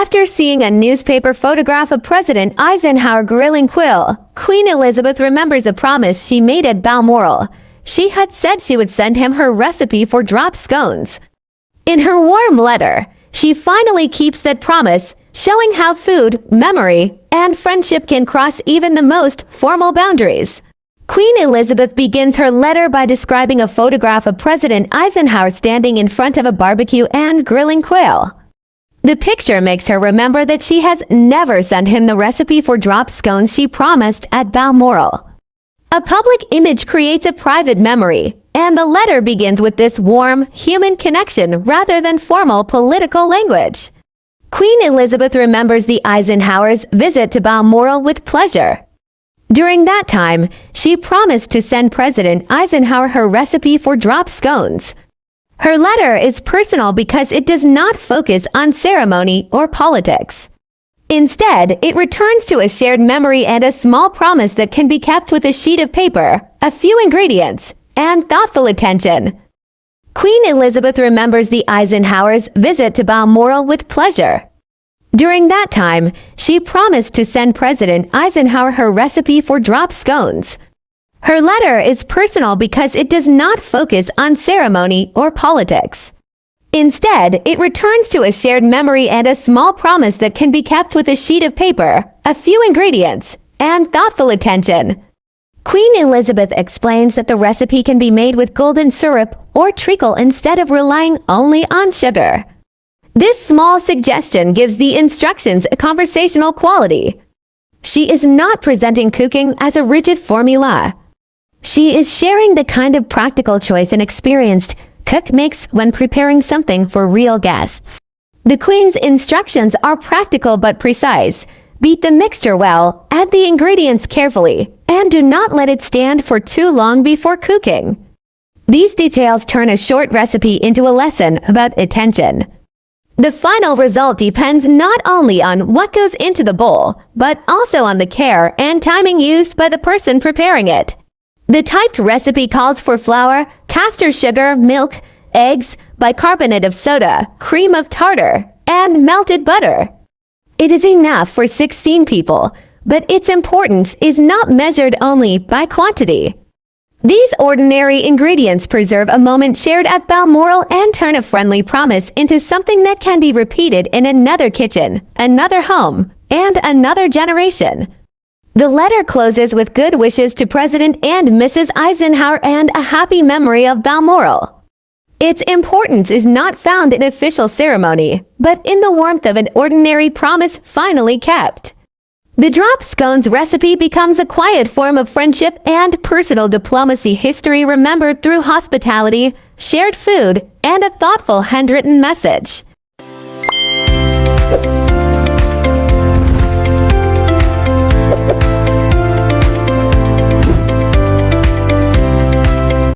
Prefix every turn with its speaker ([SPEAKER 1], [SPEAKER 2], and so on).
[SPEAKER 1] After seeing a newspaper photograph of President Eisenhower grilling Quill, Queen Elizabeth remembers a promise she made at Balmoral. She had said she would send him her recipe for drop scones. In her warm letter, she finally keeps that promise, showing how food, memory, and friendship can cross even the most formal boundaries. Queen Elizabeth begins her letter by describing a photograph of President Eisenhower standing in front of a barbecue and grilling quail. The picture makes her remember that she has never sent him the recipe for drop scones she promised at Balmoral. A public image creates a private memory, and the letter begins with this warm, human connection rather than formal political language. Queen Elizabeth remembers the Eisenhowers' visit to Balmoral with pleasure. During that time, she promised to send President Eisenhower her recipe for drop scones. Her letter is personal because it does not focus on ceremony or politics. Instead, it returns to a shared memory and a small promise that can be kept with a sheet of paper, a few ingredients, and thoughtful attention. Queen Elizabeth remembers the Eisenhowers' visit to Balmoral with pleasure. During that time, she promised to send President Eisenhower her recipe for drop scones. Her letter is personal because it does not focus on ceremony or politics. Instead, it returns to a shared memory and a small promise that can be kept with a sheet of paper, a few ingredients, and thoughtful attention. Queen Elizabeth explains that the recipe can be made with golden syrup or treacle instead of relying only on sugar. This small suggestion gives the instructions a conversational quality. She is not presenting cooking as a rigid formula. She is sharing the kind of practical choice an experienced cook makes when preparing something for real guests. The Queen's instructions are practical but precise. Beat the mixture well, add the ingredients carefully, and do not let it stand for too long before cooking. These details turn a short recipe into a lesson about attention. The final result depends not only on what goes into the bowl, but also on the care and timing used by the person preparing it. The typed recipe calls for flour, castor sugar, milk, eggs, bicarbonate of soda, cream of tartar, and melted butter. It is enough for 16 people, but its importance is not measured only by quantity. These ordinary ingredients preserve a moment shared at Balmoral and turn a friendly promise into something that can be repeated in another kitchen, another home, and another generation. The letter closes with good wishes to President and Mrs. Eisenhower and a happy memory of Balmoral. Its importance is not found in official ceremony, but in the warmth of an ordinary promise finally kept. The drop scones recipe becomes a quiet form of friendship and personal diplomacy history remembered through hospitality, shared food, and a thoughtful handwritten message.